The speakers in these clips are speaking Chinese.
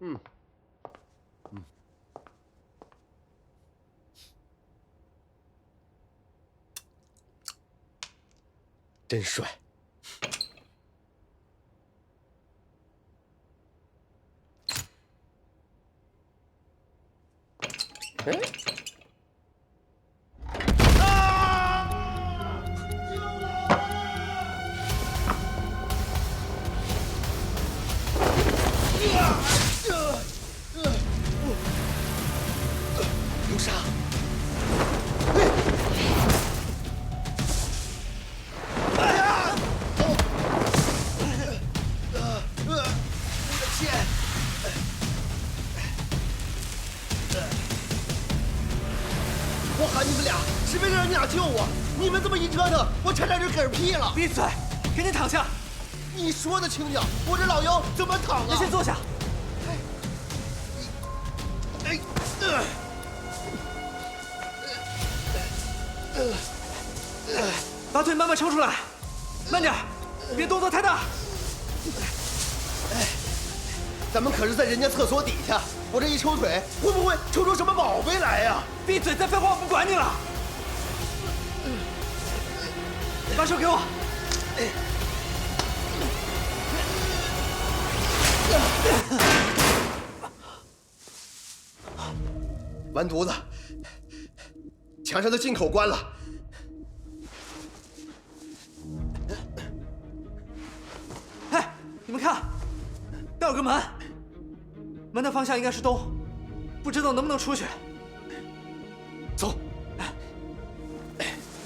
嗯，真帅。哎，流沙！我的天！我喊你们俩是为了让你俩救我，你们这么一折腾，我差点就嗝屁了。闭嘴，赶紧躺下。你说的轻巧，我这老腰怎么躺啊？你先坐下。把腿慢慢抽出来，慢点，别动作太大。咱们可是在人家厕所底下，我这一抽腿，会不会抽出什么宝贝来呀？闭嘴，再废话我不管你了。把手给我。完犊子，墙上的进口关了。哎，你们看，那有个门，门的方向应该是东，不知道能不能出去。走。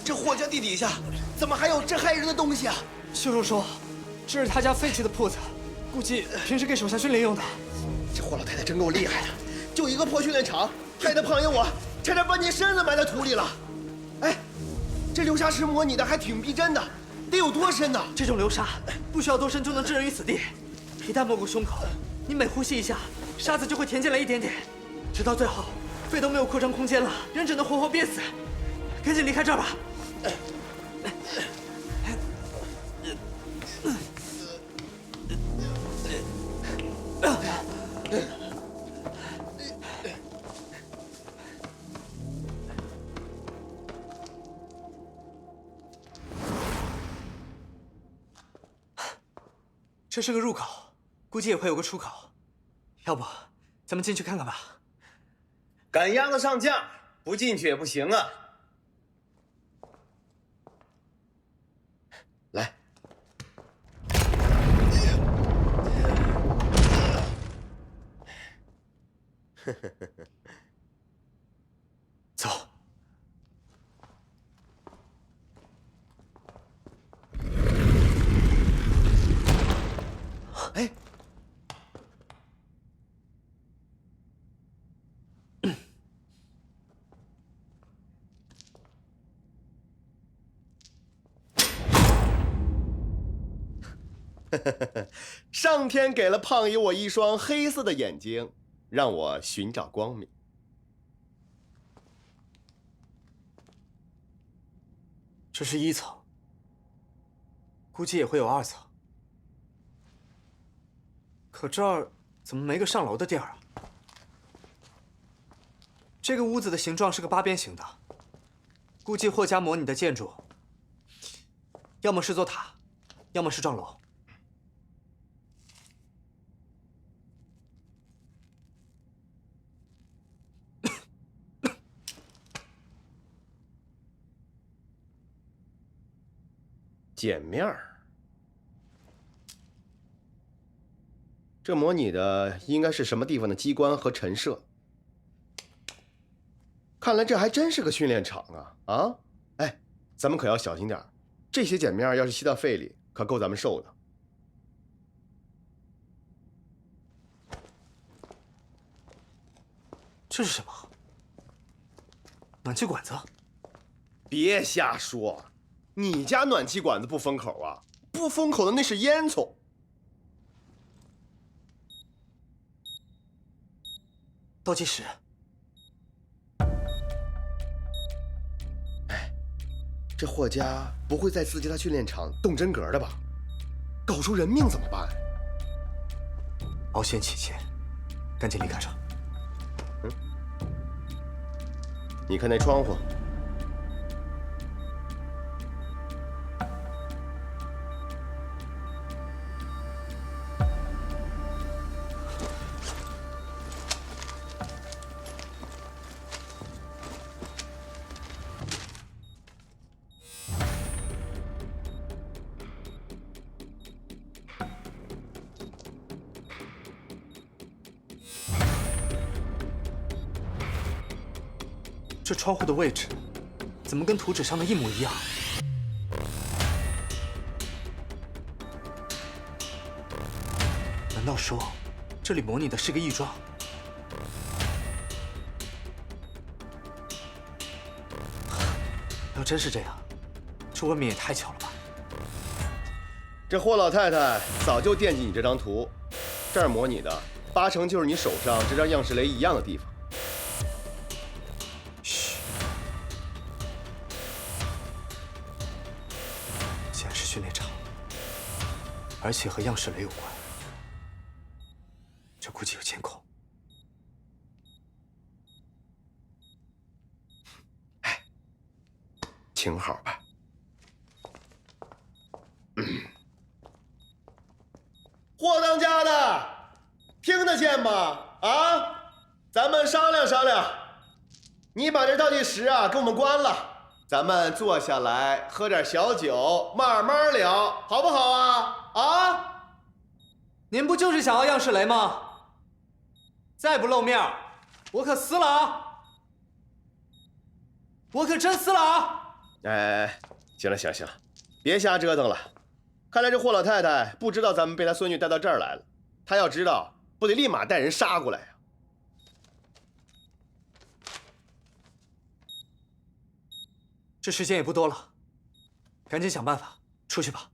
这霍家地底下怎么还有这害人的东西啊？秀秀说，这是他家废弃的铺子，估计平时给手下训练用的。这霍老太太真够厉害的，就一个破训练场，害得胖爷我差点把你身子埋在土里了。哎，这流沙石模拟的还挺逼真的，得有多深呢？这种流沙不需要多深就能置人于死地，一旦没过胸口，你每呼吸一下，沙子就会填进来一点点，直到最后肺都没有扩张空间了，人只能活活憋死。赶紧离开这儿吧。这是个入口，估计也会有个出口，要不咱们进去看看吧。赶鸭子上架，不进去也不行啊！来，走。哎，上天给了胖爷我一双黑色的眼睛，让我寻找光明。这是1层，估计也会有2层。可这儿怎么没个上楼的地儿啊？这个屋子的形状是个8边形的，估计霍家模拟的建筑，要么是座塔，要么是幢楼。碱面儿。这模拟的应该是什么地方的机关和陈设？看来这还真是个训练场啊！啊，哎，咱们可要小心点儿，这些碱面要是吸到肺里，可够咱们受的。这是什么？暖气管子？别瞎说，你家暖气管子不封口啊？不封口的那是烟囱。倒计时。哎，这霍家不会在自家的训练场动真格的吧？搞出人命怎么办？保险起见，赶紧离开这。你看那窗户。 这窗户的位置，怎么跟图纸上的一模一样？难道说，这里模拟的是个义庄？要真是这样，这未免也太巧了吧！这霍老太太早就惦记你这张图，这儿模拟的八成就是你手上这张样式雷一样的地方。 训练场，而且和样式雷有关，这估计有监控。哎，请好吧。霍当家的，听得见吗？啊，咱们商量商量，你把这倒计时啊给我们关了。 咱们坐下来喝点小酒，慢慢聊，好不好啊？啊！您不就是想要样式雷吗？再不露面，我可撕了啊！我可真撕了啊！哎，行了行了行了，别瞎折腾了。看来这霍老太太不知道咱们被她孙女带到这儿来了，她要知道，不得立马带人杀过来呀。 这时间也不多了，赶紧想办法出去吧。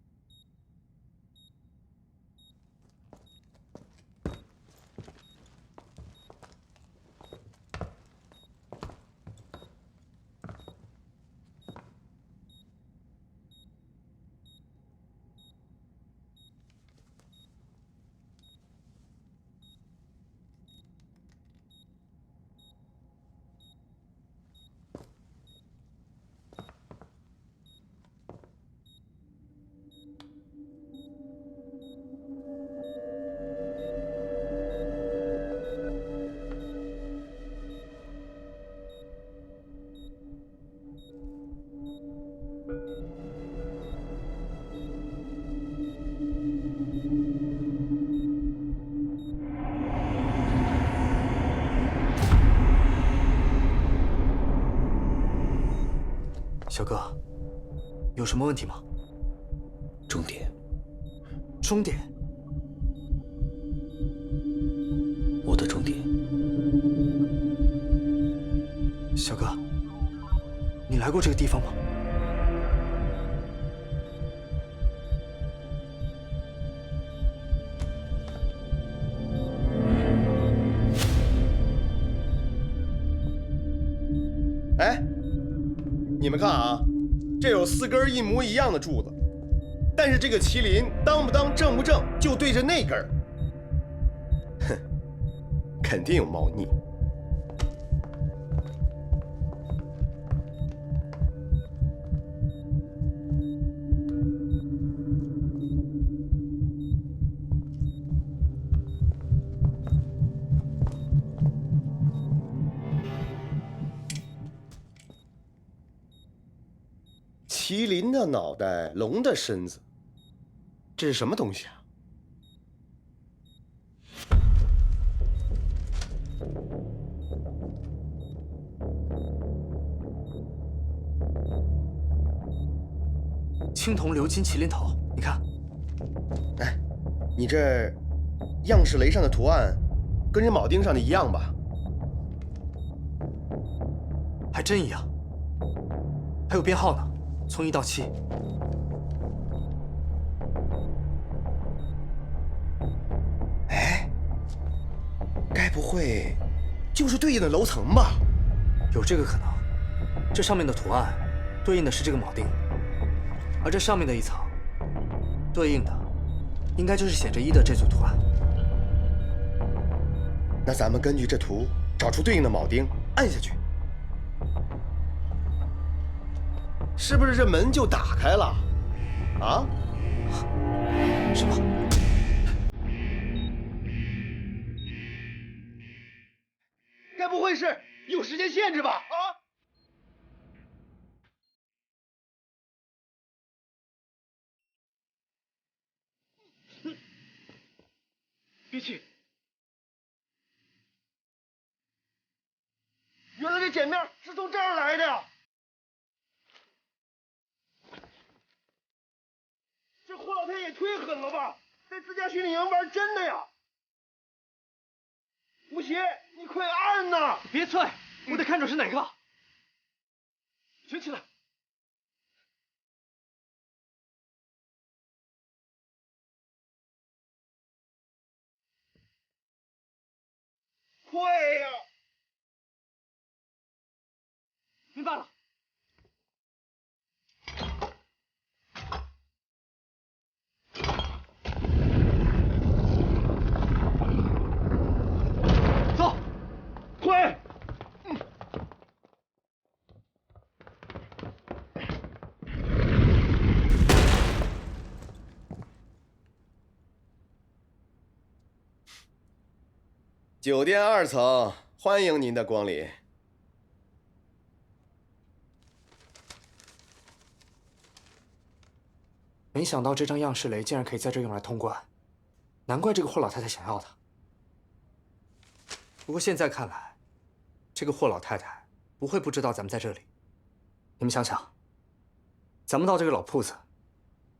小哥，有什么问题吗？重点，终点。我的终点。小哥，你来过这个地方吗？哎，你们看啊，这有4根一模一样的柱子，但是这个麒麟当不当正不正，就对着那根儿。哼，肯定有猫腻。麒麟的脑袋，龙的身子，这是什么东西啊？青铜鎏金麒麟头，你看。哎，你这样式雷上的图案，跟这铆钉上的一样吧？还真一样，还有编号呢，从1到7。哎，该不会就是对应的楼层吧？有这个可能，这上面的图案对应的是这个铆钉，而这上面的一层对应的应该就是写着1的这组图案。那咱们根据这图找出对应的铆钉，按下去，是不是这门就打开了？啊？什么？该不会是有时间限制吧？啊？别去！原来这碱面是从这儿来的呀！这霍老太也忒狠了吧，在自家训练营玩真的呀！吴邪，你快按呐！别催，我得看准是哪个。举起来！快呀！明白了。走，快！酒店2层，欢迎您的光临。没想到这张样式雷竟然可以在这用来通关，难怪这个霍老太太想要它。不过现在看来，这个霍老太太不会不知道咱们在这里。你们想想，咱们到这个老铺子，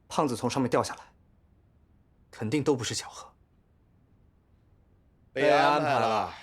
胖子从上面掉下来，肯定都不是巧合。被安排了。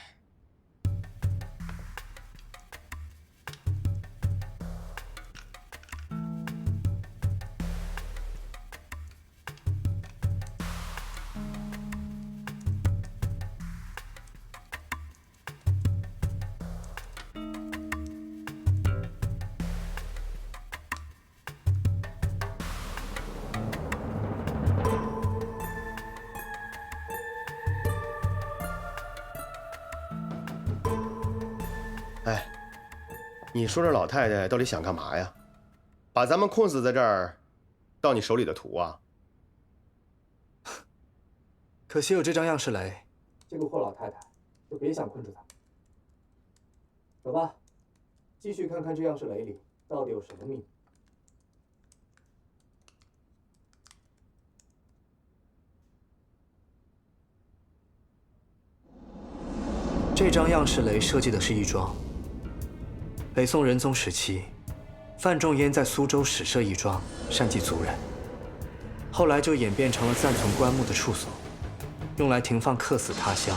哎，你说这老太太到底想干嘛呀？把咱们困死在这儿，盗你手里的图啊？可惜有这张样式雷，这个霍老太太就别想困住咱们。走吧，继续看看这样式雷里到底有什么秘密。这张样式雷设计的是义庄。北宋仁宗时期，范仲淹在苏州始设义庄，善祭族人。后来就演变成了暂存棺木的处所，用来停放客死他乡、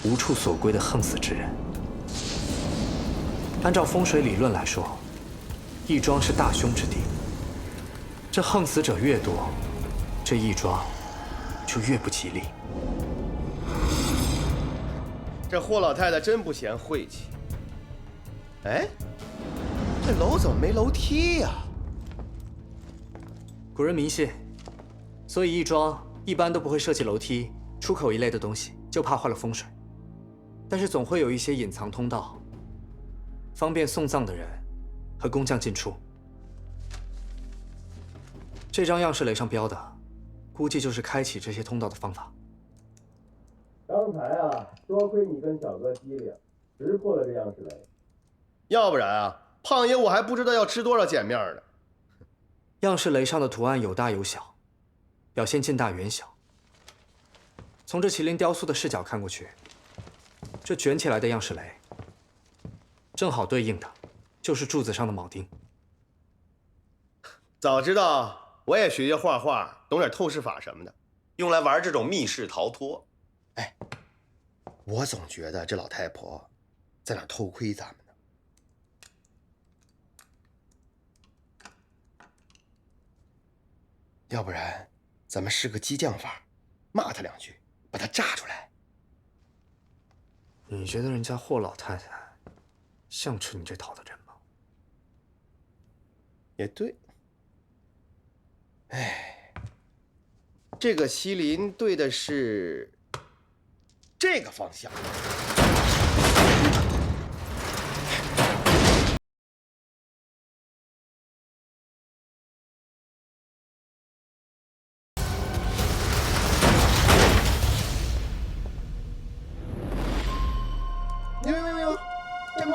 无处所归的横死之人。按照风水理论来说，义庄是大凶之地，这横死者越多，这义庄就越不吉利。这霍老太太真不嫌晦气。哎，这楼怎么没楼梯呀？古人迷信，所以义庄一般都不会设计楼梯、出口一类的东西，就怕坏了风水。但是总会有一些隐藏通道，方便送葬的人和工匠进出。这张样式雷上标的，估计就是开启这些通道的方法。刚才啊，多亏你跟小哥机灵，识破了这样式雷，要不然啊，胖爷我还不知道要吃多少碱面呢。样式雷上的图案有大有小，表现近大远小。从这麒麟雕塑的视角看过去，这卷起来的样式雷，正好对应的就是柱子上的铆钉。早知道我也学学画画，懂点透视法什么的，用来玩这种密室逃脱。哎，我总觉得这老太婆在哪偷窥咱们呢。要不然，咱们试个激将法，骂她2句，把她炸出来。你觉得人家霍老太太像吃你这套的人吗？也对。哎，这个麒麟对的是这个方向。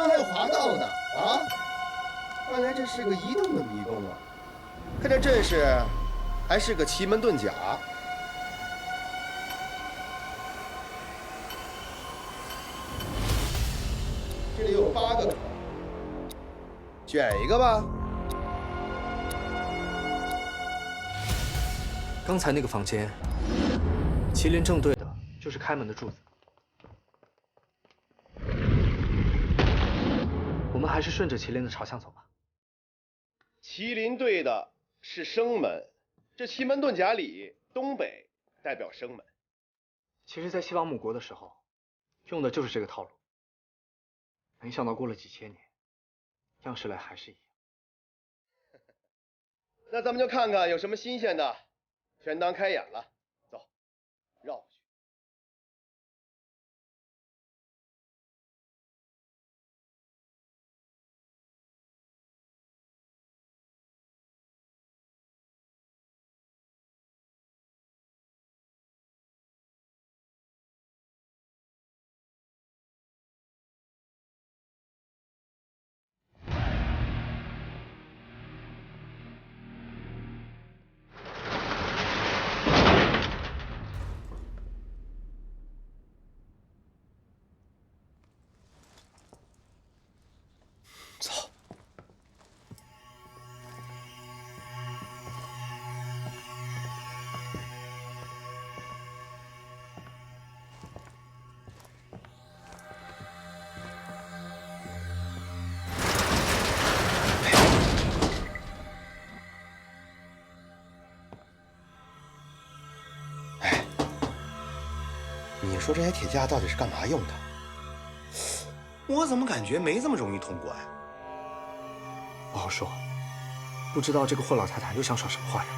门还有滑道呢！啊，看来这是个移动的迷宫啊！看这阵势，还是个奇门遁甲。这里有8个口，选一个吧。刚才那个房间，麒麟正对的就是开门的柱子。我们还是顺着麒麟的朝向走吧。麒麟对的是生门，这奇门遁甲里东北代表生门。其实，在西王母国的时候，用的就是这个套路。没想到过了几千年，样式来还是一样。那咱们就看看有什么新鲜的，全当开眼了。走，绕过去。走。哎，你说这些铁架到底是干嘛用的？我怎么感觉没这么容易通关？不好说，不知道这个霍老太太又想耍什么花样。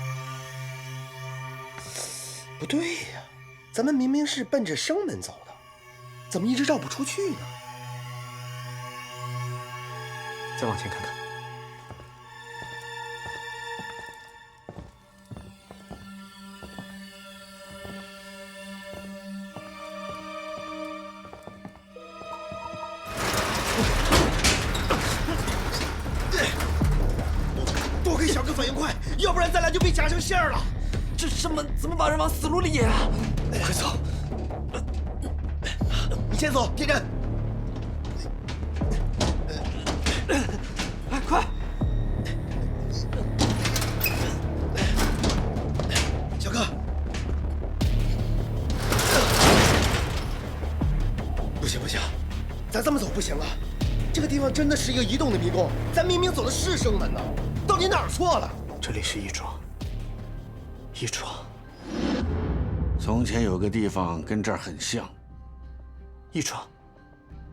不对呀，咱们明明是奔着生门走的，怎么一直绕不出去呢？再往前看看。多亏小哥反应快，要不然咱俩就被夹成馅儿了。这生门怎么把人往死路里引啊？快走！你先走，天真。哎，快！小哥，不行不行，咱这么走不行啊！这个地方真的是一个移动的迷宫，咱明明走的是生门呢，到底哪儿错了？这里是义庄，义庄。从前有个地方跟这儿很像，义庄，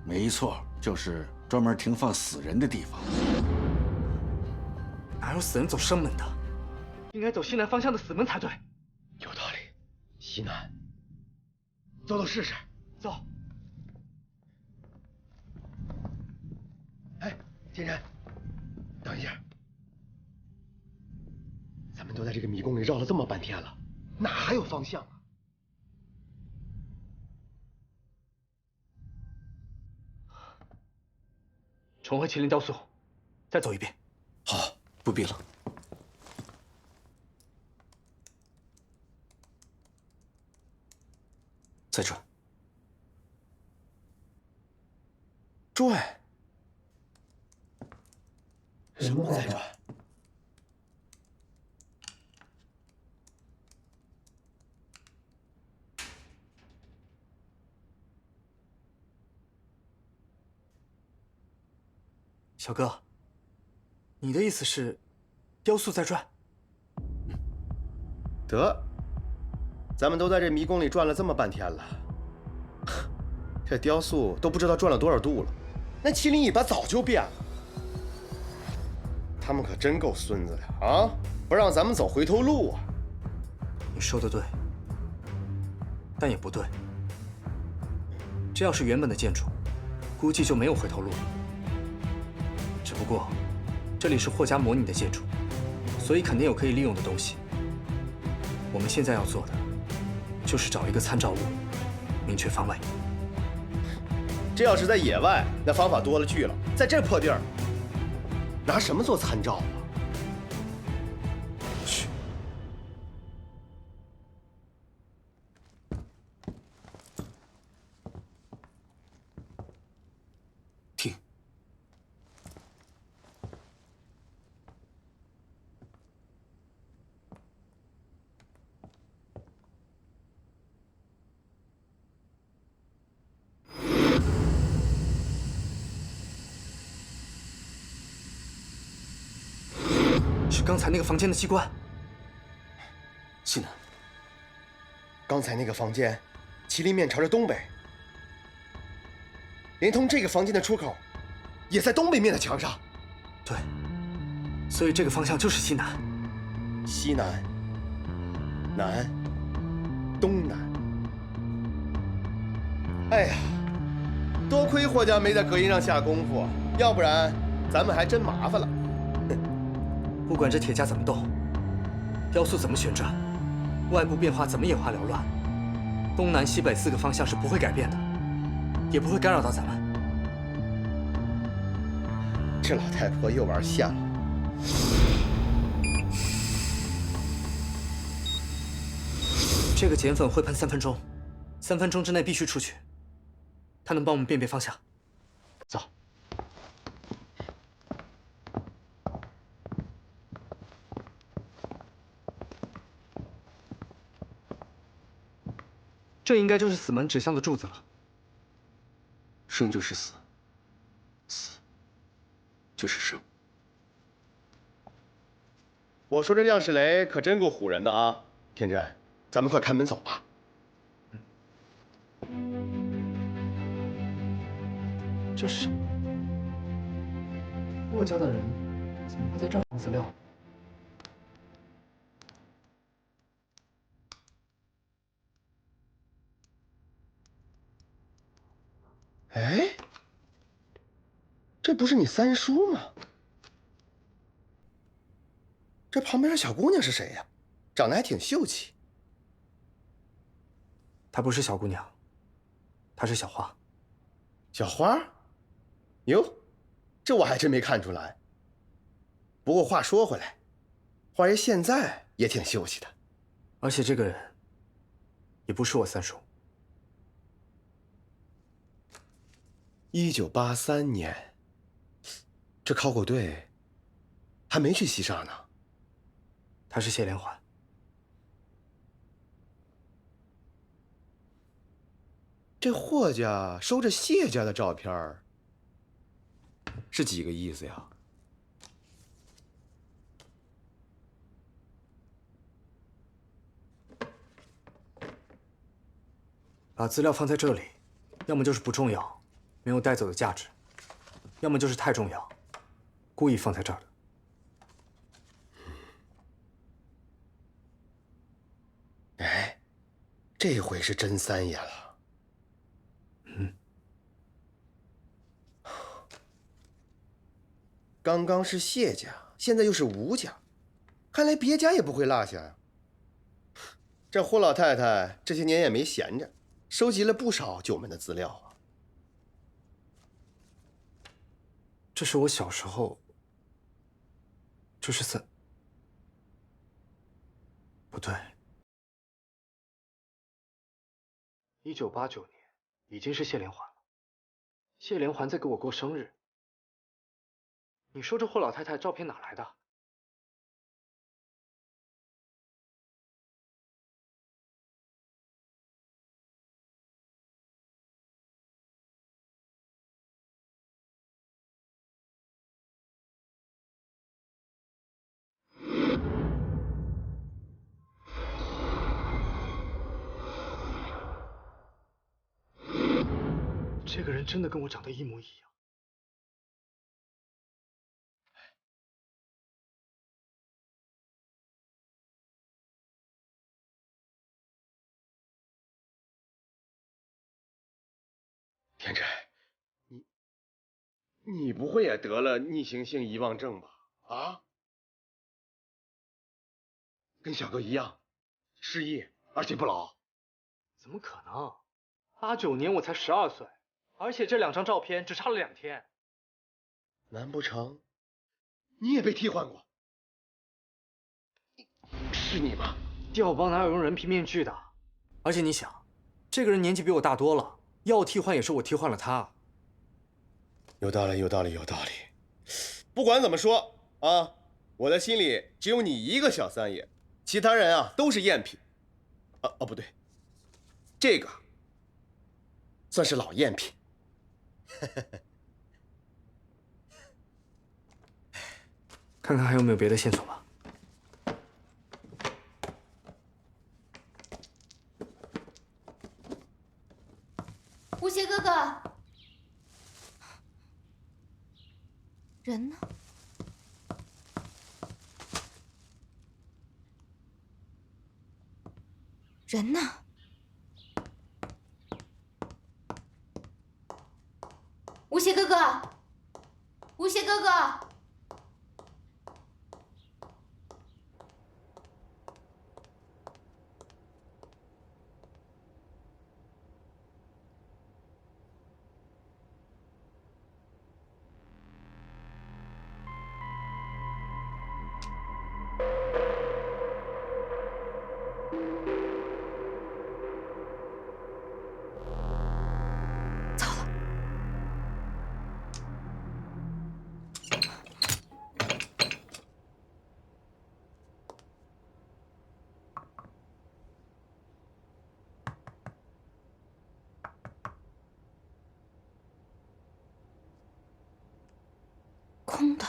没错，就是专门停放死人的地方。哪有死人走生门的？应该走西南方向的死门才对。有道理，西南，走走试试。走。哎，天真，等一下，咱们都在这个迷宫里绕了这么半天了，哪还有方向啊？重回麒麟雕塑，再走一遍。好，不必了。再转。转？什么再转？小哥，你的意思是，雕塑在转？得，咱们都在这迷宫里转了这么半天了，这雕塑都不知道转了多少度了，那麒麟尾巴早就变了。他们可真够孙子的啊！不让咱们走回头路啊！你说的对，但也不对。这要是原本的建筑，估计就没有回头路了。只不过，这里是霍家模拟的建筑，所以肯定有可以利用的东西。我们现在要做的，就是找一个参照物，明确方位。这要是在野外，那方法多了去了。在这破地儿，拿什么做参照啊？嘘，听。是刚才那个房间的机关。西南，刚才那个房间，麒麟面朝着东北，连通这个房间的出口，也在东北面的墙上。对，所以这个方向就是西南。西南、南、东南。哎呀，多亏霍家没在隔音上下功夫，要不然咱们还真麻烦了。不管这铁架怎么动，雕塑怎么旋转，外部变化怎么眼花缭乱，东南西北4个方向是不会改变的，也不会干扰到咱们。这老太婆又玩瞎了。这个碱粉会喷3分钟，3分钟之内必须出去。它能帮我们辨别方向。走。这应该就是死门指向的柱子了。生就是死，死就是生。我说这亮世雷可真够唬人的啊！天真，咱们快开门走吧。这是霍家的人怎么会在这儿放资料？哎，这不是你三叔吗？这旁边的小姑娘是谁呀？长得还挺秀气。她不是小姑娘，她是小花。小花？哟，这我还真没看出来。不过话说回来，花爷现在也挺秀气的。而且这个人也不是我三叔。1983年，这考古队还没去西沙呢。他是谢连环。这霍家收着谢家的照片儿，是几个意思呀？把资料放在这里，要么就是不重要，没有带走的价值，要么就是太重要，故意放在这儿的。哎，这回是真三爷了。刚刚是谢家，现在又是吴家，看来别家也不会落下呀。这霍老太太这些年也没闲着，收集了不少九门的资料啊。这是我小时候，这是不对，1989年已经是谢连环了。谢连环在给我过生日。你说这霍老太太照片哪来的？这个人真的跟我长得一模一样。天真，你不会也得了逆行性遗忘症吧？啊？跟小哥一样，失忆而且不老。怎么可能？89年我才12岁而且这2张照片只差了2天。难不成你也被替换过？是你吗？调包哪有用人皮面具的？而且你想，这个人年纪比我大多了，要我替换也是我替换了他。有道理，有道理，有道理。不管怎么说啊，我的心里只有你一个小三爷，其他人啊都是赝品。不对，这个算是老赝品。看看还有没有别的线索吧。吴邪哥哥，人呢？人呢？吴邪哥哥，吴邪哥哥。空的。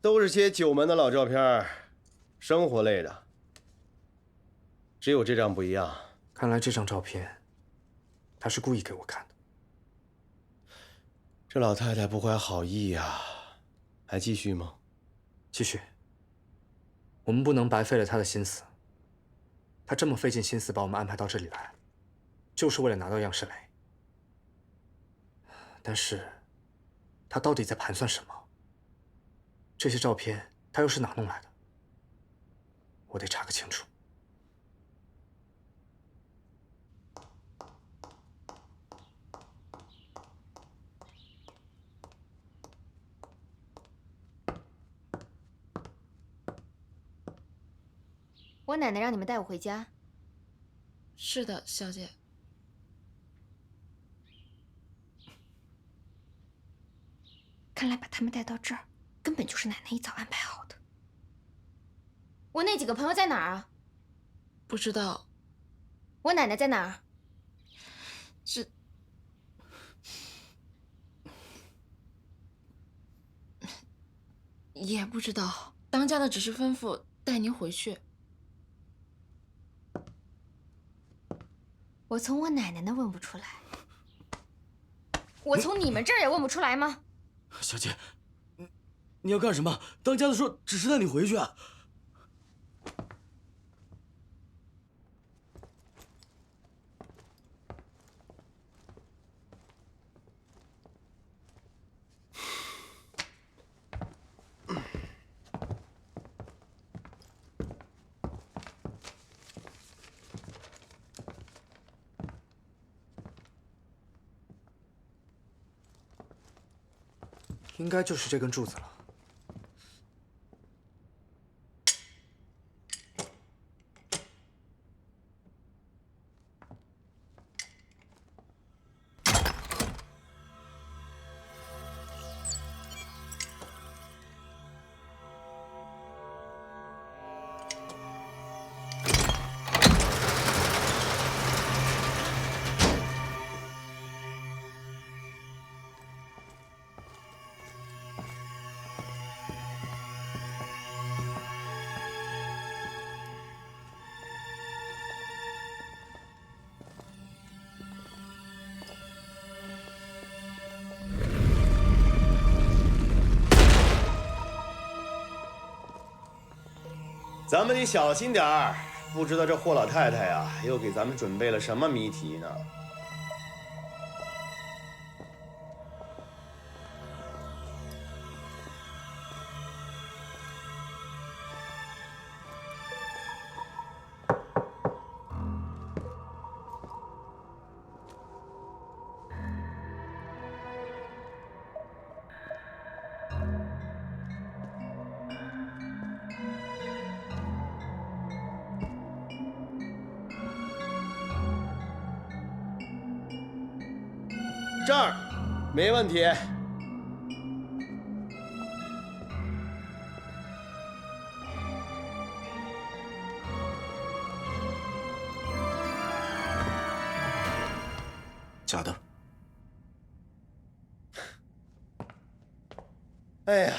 都是些九门的老照片，生活类的。只有这张不一样。看来这张照片，他是故意给我看的。这老太太不怀好意呀，还继续吗？继续。我们不能白费了他的心思。他这么费尽心思把我们安排到这里来，就是为了拿到样式雷。但是，他到底在盘算什么？这些照片他又是哪弄来的？我得查个清楚。我奶奶让你们带我回家。是的，小姐。看来把他们带到这儿，根本就是奶奶一早安排好的。我那几个朋友在哪儿啊？不知道。我奶奶在哪儿？也不知道。当家的只是吩咐带您回去。我从我奶奶那问不出来，我从你们这儿也问不出来吗？小姐，你要干什么？当家的说只是带你回去啊。应该就是这根柱子了。咱们得小心点儿，不知道这霍老太太呀，又给咱们准备了什么谜题呢？这儿，没问题。假的。哎呀，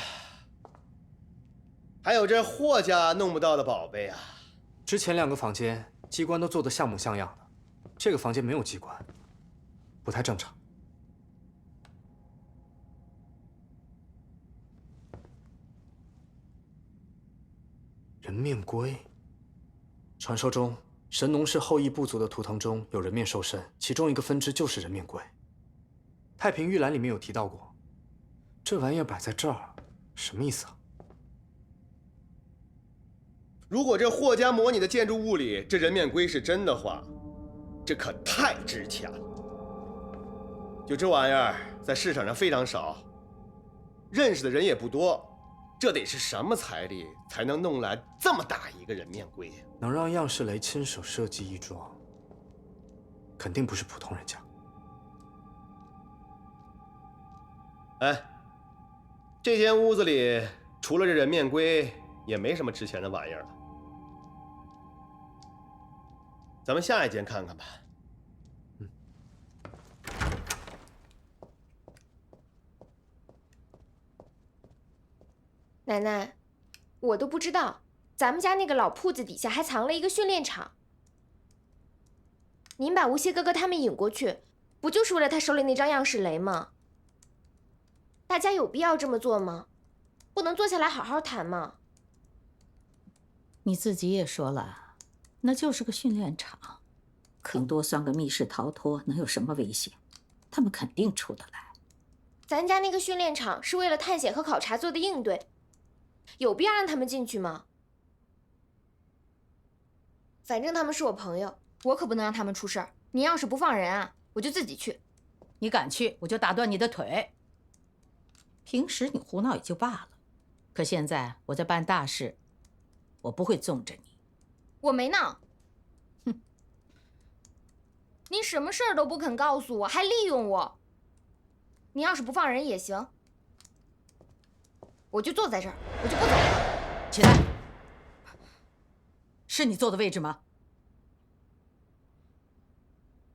还有这霍家弄不到的宝贝啊！之前2个房间机关都做得像模像样的，这个房间没有机关，不太正常。人面龟，传说中神农氏后裔部族的图腾中有人面兽身，其中一个分支就是人面龟。太平御览里面有提到过，这玩意儿摆在这儿，什么意思啊？如果这霍家模拟的建筑物里这人面龟是真的话，这可太值钱了。就这玩意儿在市场上非常少，认识的人也不多，这得是什么财力才能弄来这么大一个人面龟？能让样式雷亲手设计易装，肯定不是普通人家。哎，这间屋子里除了这人面龟，也没什么值钱的玩意儿了。咱们下一间看看吧。奶奶，我都不知道，咱们家那个老铺子底下还藏了一个训练场。您把吴邪哥哥他们引过去，不就是为了他手里那张样式雷吗？大家有必要这么做吗？不能坐下来好好谈吗？你自己也说了，那就是个训练场，顶多算个密室逃脱，能有什么危险？他们肯定出得来。咱家那个训练场是为了探险和考察做的应对，有必要让他们进去吗？反正他们是我朋友，我可不能让他们出事儿。你要是不放人啊，我就自己去。你敢去，我就打断你的腿。平时你胡闹也就罢了，可现在我在办大事，我不会纵着你。我没闹。哼，你什么事儿都不肯告诉我，还利用我。你要是不放人也行，我就坐在这儿，我就不走了。起来，是你坐的位置吗？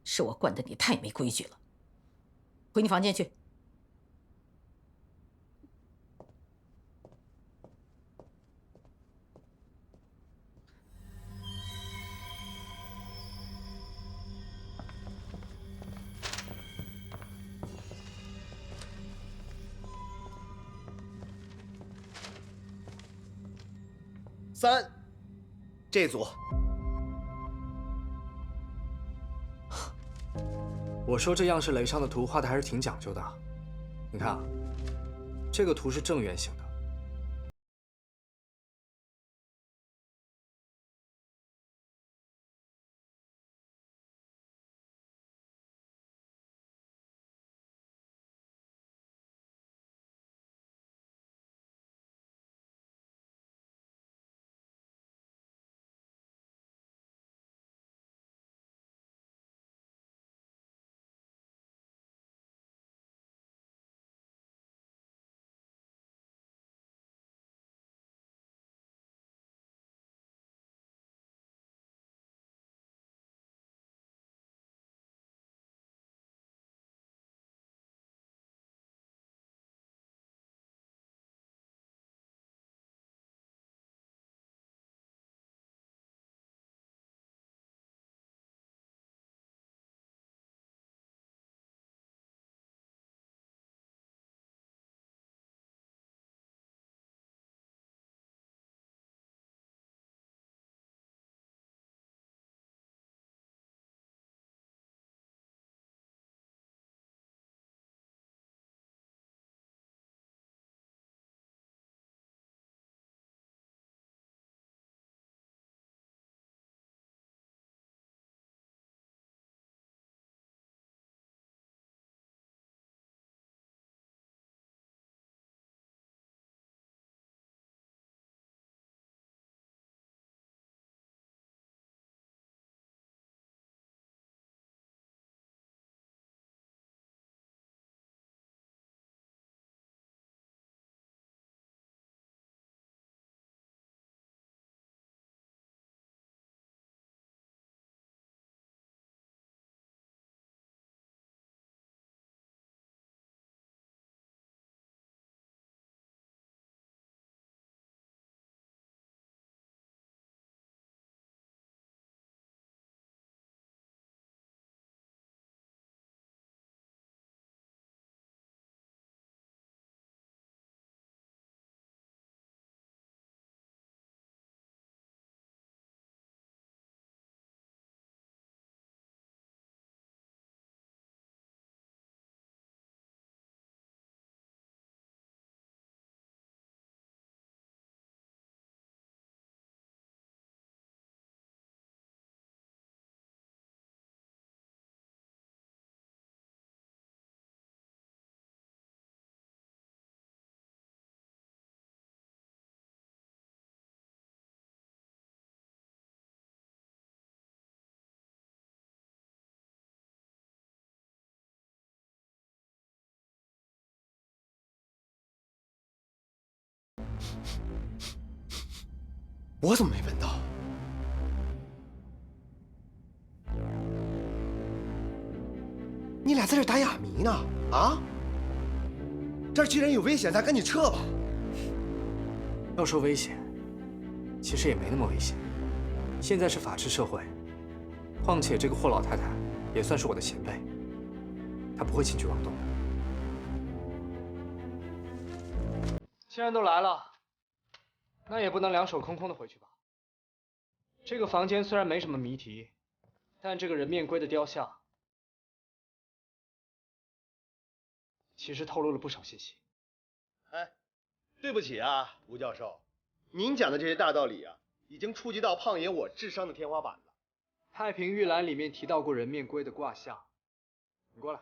是我惯得你太没规矩了，回你房间去。3，这组。我说这样式雷上的图画的还是挺讲究的。你看啊，这个图是正圆形的。我怎么没闻到？你俩在这打哑谜呢？啊？这儿居然有危险，咱赶紧撤吧。要说危险，其实也没那么危险。现在是法治社会，况且这个霍老太太也算是我的前辈，她不会轻举妄动的。既然都来了，那也不能两手空空的回去吧。这个房间虽然没什么谜题，但这个人面龟的雕像，其实透露了不少信息。哎，对不起啊，吴教授，您讲的这些大道理啊，已经触及到胖爷我智商的天花板了。太平御览里面提到过人面龟的卦象，你过来，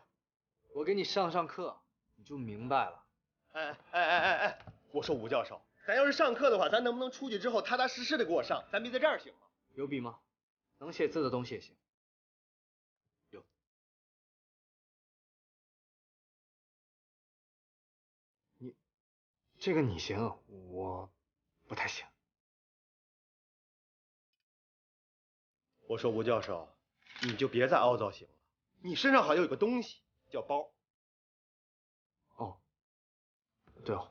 我给你上课，你就明白了。哎，我说吴教授，咱要是上课的话，咱能不能出去之后踏踏实实的给我上，咱别在这儿行吗？有笔吗？能写字的东西也行。有。这个你行，我不太行。我说吴教授，你就别再凹造型了，你身上好像有个东西叫包。哦，对哦。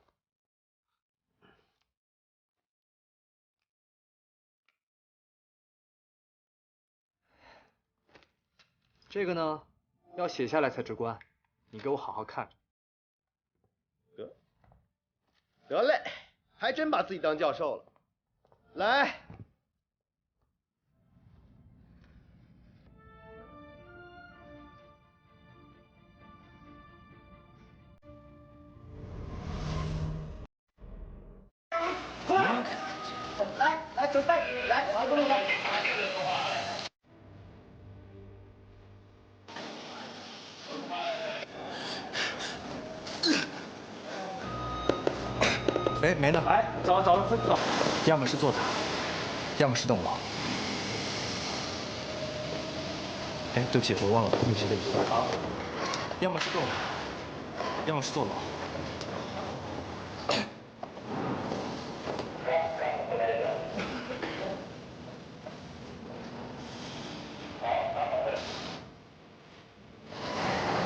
这个呢，要写下来才直观，你给我好好看着。得嘞，还真把自己当教授了。来，来，准备，来，往这边来。哎，没呢。来，走。要么是坐塔，要么是栋楼。哎，对不起，我忘了，对不起。好。要么是栋楼，要么是坐楼。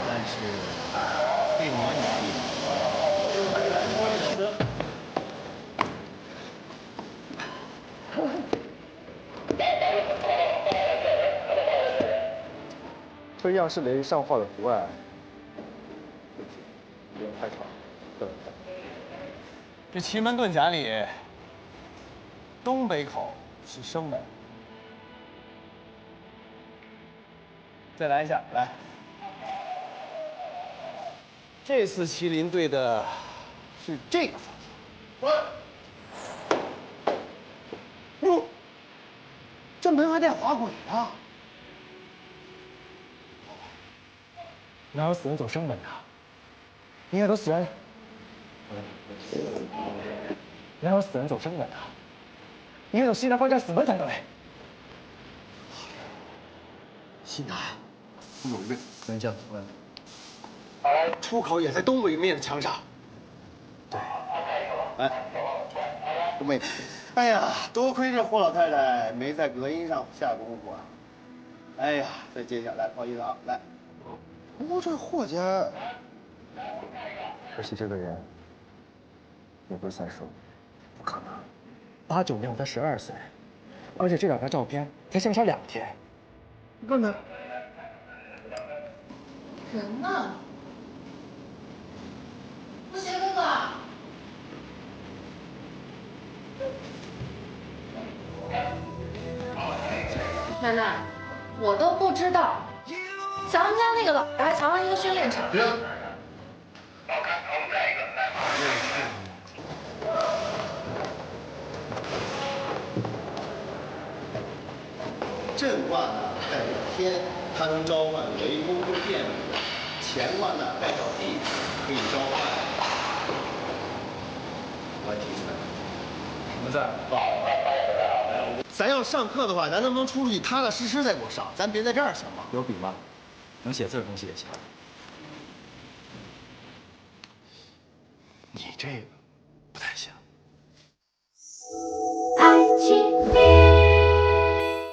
但是对模拟力。这样式雷上画的图案，不用太长，这奇门遁甲里，东北口是生门。再来一下，来。这次麒麟对的是这个方向。哟，这门还带滑轨的。哪有死人走生门的？应该都死人。哪有死人走生门的？应该走西南方向死门才对。西南，有一个门将问，出口也在东北面的墙上。对。哎，东北。哎呀，多亏这霍老太太没在隔音上下功夫啊。哎呀，再接下来，不好意思啊，来。不过这霍家，而且这个人也不是3叔，不可能，89年我才12岁，而且这2张照片才相差2天。你看看，人呢？不行，哥哥。奶奶，我都不知道。咱们家那个老爷还藏了一个训练场。震卦呢代表天，它能召唤雷公或电武；乾卦呢代表地，可以召唤我提出来。我们在。咱要上课的话，咱能不能出去踏踏实实再给我上？咱别在这儿行吗？有笔吗？能写字的东西也行。你这个。